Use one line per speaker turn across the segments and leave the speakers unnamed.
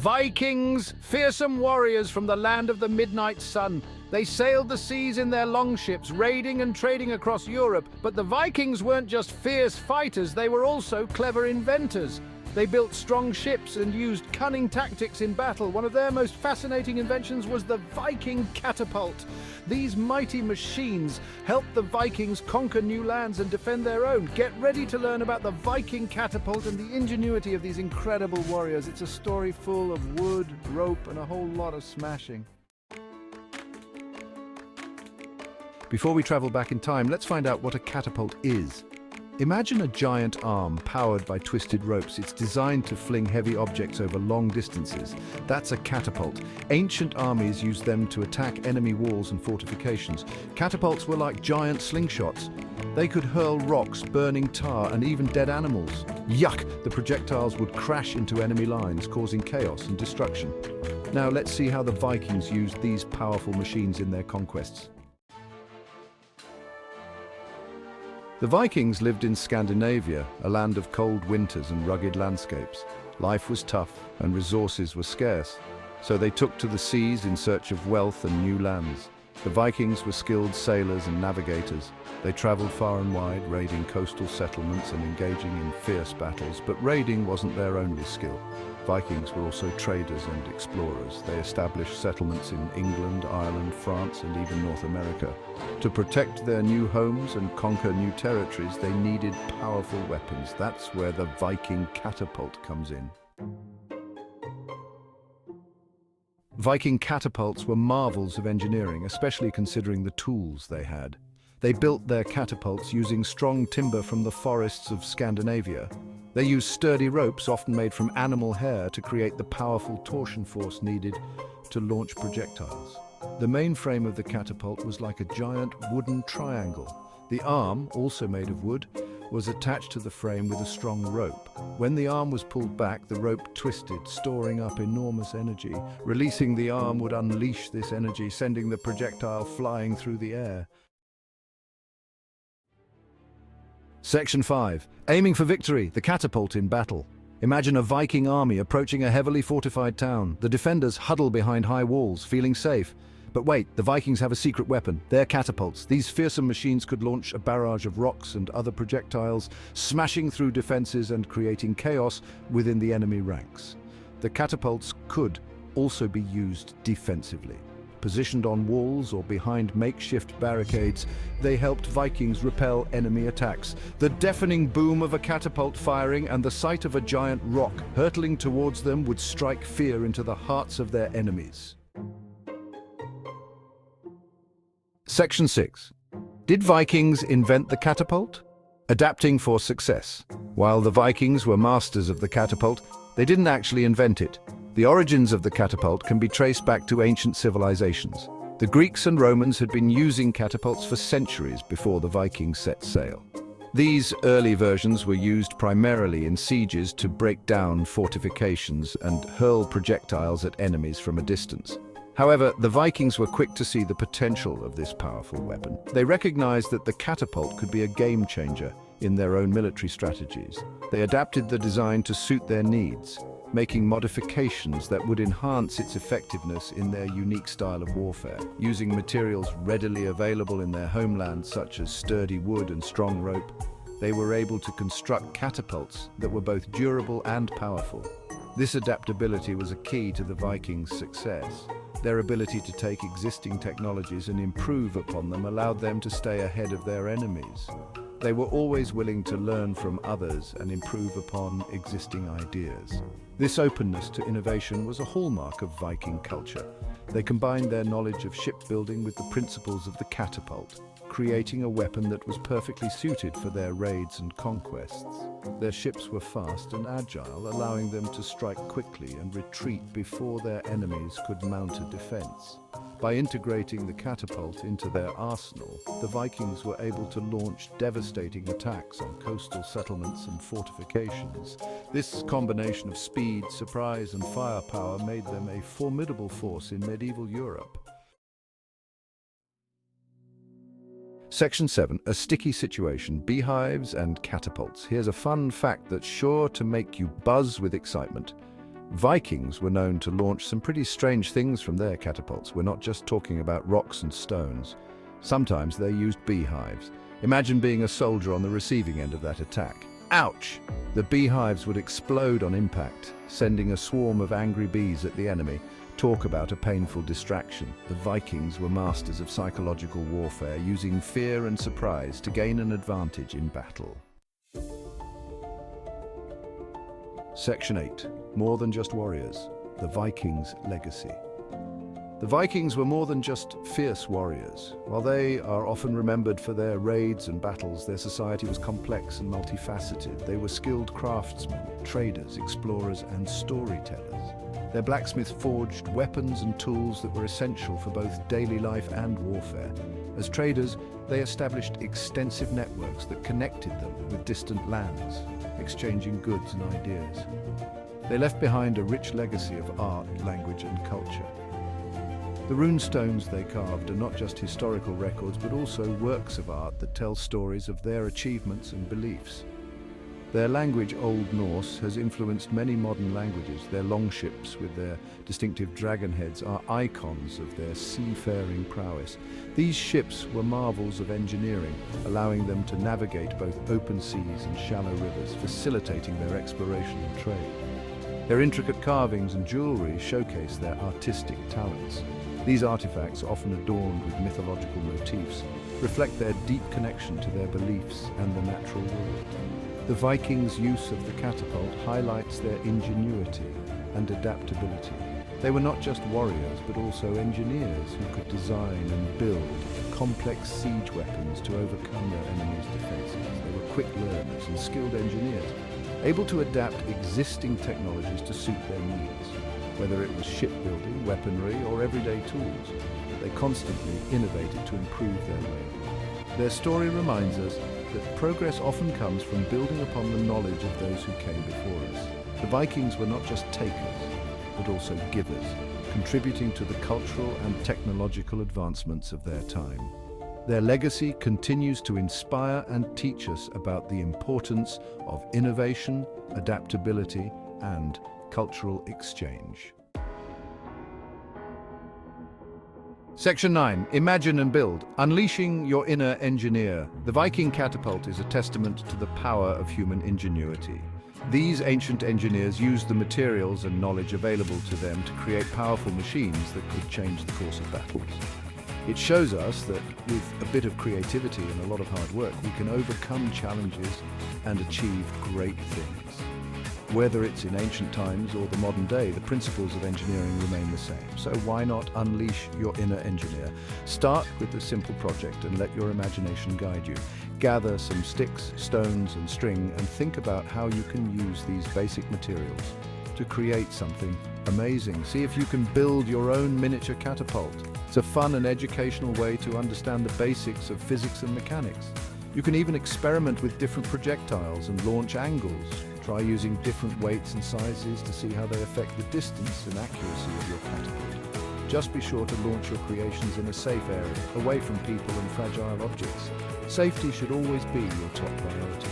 Vikings, fearsome warriors from the land of the midnight sun. They sailed the seas in their longships, raiding and trading across Europe. But the Vikings weren't just fierce fighters, they were also clever inventors. They built strong ships and used cunning tactics in battle. One of their most fascinating inventions was the Viking Catapult. These mighty machines helped the Vikings conquer new lands and defend their own. Get ready to learn about the Viking Catapult and the ingenuity of these incredible warriors. It's a story full of wood, rope, and a whole lot of smashing. Before we travel back in time, let's find out what a catapult is. Imagine a giant arm powered by twisted ropes. It's designed to fling heavy objects over long distances. That's a catapult. Ancient armies used them to attack enemy walls and fortifications. Catapults were like giant slingshots. They could hurl rocks, burning tar, and even dead animals. Yuck! The projectiles would crash into enemy lines, causing chaos and destruction. Now let's see how the Vikings used these powerful machines in their conquests. The Vikings lived in Scandinavia, a land of cold winters and rugged landscapes. Life was tough and resources were scarce, so they took to the seas in search of wealth and new lands. The Vikings were skilled sailors and navigators. They traveled far and wide, raiding coastal settlements and engaging in fierce battles, but raiding wasn't their only skill. Vikings were also traders and explorers. They established settlements in England, Ireland, France, and even North America. To protect their new homes and conquer new territories, they needed powerful weapons. That's where the Viking catapult comes in. Viking catapults were marvels of engineering, especially considering the tools they had. They built their catapults using strong timber from the forests of Scandinavia. They used sturdy ropes, often made from animal hair, to create the powerful torsion force needed to launch projectiles. The main frame of the catapult was like a giant wooden triangle. The arm, also made of wood, was attached to the frame with a strong rope. When the arm was pulled back, the rope twisted, storing up enormous energy. Releasing the arm would unleash this energy, sending the projectile flying through the air. Section 5. Aiming for victory, the catapult in battle. Imagine a Viking army approaching a heavily fortified town. The defenders huddle behind high walls, feeling safe. But wait, the Vikings have a secret weapon. Their catapults. These fearsome machines could launch a barrage of rocks and other projectiles, smashing through defenses and creating chaos within the enemy ranks. The catapults could also be used defensively. Positioned on walls or behind makeshift barricades, they helped Vikings repel enemy attacks. The deafening boom of a catapult firing and the sight of a giant rock hurtling towards them would strike fear into the hearts of their enemies. Section 6. Did Vikings invent the catapult? Adapting for success. While the Vikings were masters of the catapult, they didn't actually invent it. The origins of the catapult can be traced back to ancient civilizations. The Greeks and Romans had been using catapults for centuries before the Vikings set sail. These early versions were used primarily in sieges to break down fortifications and hurl projectiles at enemies from a distance. However, the Vikings were quick to see the potential of this powerful weapon. They recognized that the catapult could be a game changer in their own military strategies. They adapted the design to suit their needs, making modifications that would enhance its effectiveness in their unique style of warfare. Using materials readily available in their homeland, such as sturdy wood and strong rope, they were able to construct catapults that were both durable and powerful. This adaptability was a key to the Vikings' success. Their ability to take existing technologies and improve upon them allowed them to stay ahead of their enemies. They were always willing to learn from others and improve upon existing ideas. This openness to innovation was a hallmark of Viking culture. They combined their knowledge of shipbuilding with the principles of the catapult, creating a weapon that was perfectly suited for their raids and conquests. Their ships were fast and agile, allowing them to strike quickly and retreat before their enemies could mount a defense. By integrating the catapult into their arsenal, the Vikings were able to launch devastating attacks on coastal settlements and fortifications. This combination of speed, surprise, and firepower made them a formidable force in medieval Europe. Section 7. A sticky situation, beehives and catapults. Here's a fun fact that's sure to make you buzz with excitement. Vikings were known to launch some pretty strange things from their catapults. We're not just talking about rocks and stones. Sometimes they used beehives. Imagine being a soldier on the receiving end of that attack. Ouch! The beehives would explode on impact, sending a swarm of angry bees at the enemy. Talk about a painful distraction. The Vikings were masters of psychological warfare, using fear and surprise to gain an advantage in battle. Section 8. More than just warriors. The Vikings' legacy. The Vikings were more than just fierce warriors. While they are often remembered for their raids and battles, their society was complex and multifaceted. They were skilled craftsmen, traders, explorers, and storytellers. Their blacksmiths forged weapons and tools that were essential for both daily life and warfare. As traders, they established extensive networks that connected them with distant lands, exchanging goods and ideas. They left behind a rich legacy of art, language, and culture. The runestones they carved are not just historical records, but also works of art that tell stories of their achievements and beliefs. Their language, Old Norse, has influenced many modern languages. Their longships with their distinctive dragon heads are icons of their seafaring prowess. These ships were marvels of engineering, allowing them to navigate both open seas and shallow rivers, facilitating their exploration and trade. Their intricate carvings and jewelry showcase their artistic talents. These artifacts, often adorned with mythological motifs, reflect their deep connection to their beliefs and the natural world. The Vikings' use of the catapult highlights their ingenuity and adaptability. They were not just warriors, but also engineers who could design and build complex siege weapons to overcome their enemies' defenses. They were quick learners and skilled engineers, able to adapt existing technologies to suit their needs. Whether it was shipbuilding, weaponry, or everyday tools, they constantly innovated to improve their way. Their story reminds us that progress often comes from building upon the knowledge of those who came before us. The Vikings were not just takers, but also givers, contributing to the cultural and technological advancements of their time. Their legacy continues to inspire and teach us about the importance of innovation, adaptability, and cultural exchange. Section 9. Imagine and build. Unleashing your inner engineer. The Viking catapult is a testament to the power of human ingenuity. These ancient engineers used the materials and knowledge available to them to create powerful machines that could change the course of battles. It shows us that with a bit of creativity and a lot of hard work, we can overcome challenges and achieve great things. Whether it's in ancient times or the modern day, the principles of engineering remain the same. So why not unleash your inner engineer? Start with a simple project and let your imagination guide you. Gather some sticks, stones, and string and think about how you can use these basic materials to create something amazing. See if you can build your own miniature catapult. It's a fun and educational way to understand the basics of physics and mechanics. You can even experiment with different projectiles and launch angles. Try using different weights and sizes to see how they affect the distance and accuracy of your catapult. Just be sure to launch your creations in a safe area, away from people and fragile objects. Safety should always be your top priority.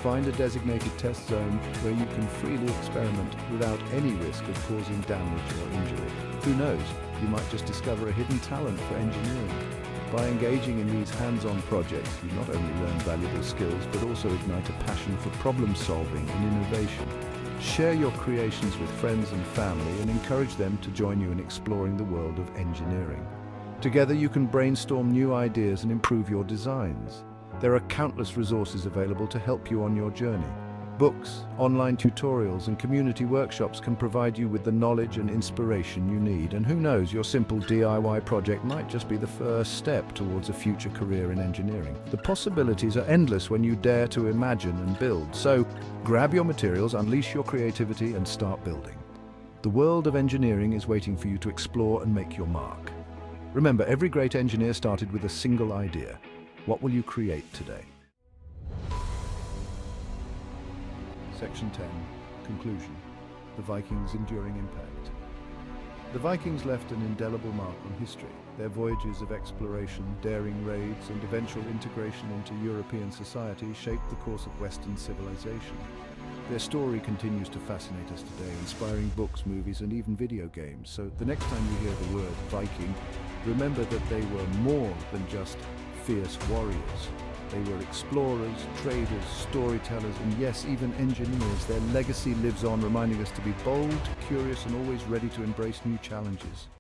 Find a designated test zone where you can freely experiment without any risk of causing damage or injury. Who knows, you might just discover a hidden talent for engineering. By engaging in these hands-on projects, you not only learn valuable skills, but also ignite a passion for problem-solving and innovation. Share your creations with friends and family and encourage them to join you in exploring the world of engineering. Together you can brainstorm new ideas and improve your designs. There are countless resources available to help you on your journey. Books, online tutorials, and community workshops can provide you with the knowledge and inspiration you need. And who knows, your simple DIY project might just be the first step towards a future career in engineering. The possibilities are endless when you dare to imagine and build. So, grab your materials, unleash your creativity, and start building. The world of engineering is waiting for you to explore and make your mark. Remember, every great engineer started with a single idea. What will you create today? Section 10. Conclusion. The Vikings' enduring impact. The Vikings left an indelible mark on history. Their voyages of exploration, daring raids, and eventual integration into European society shaped the course of Western civilization. Their story continues to fascinate us today, inspiring books, movies, and even video games. So the next time you hear the word Viking, remember that they were more than just fierce warriors. They were explorers, traders, storytellers, and yes, even engineers. Their legacy lives on, reminding us to be bold, curious, and always ready to embrace new challenges.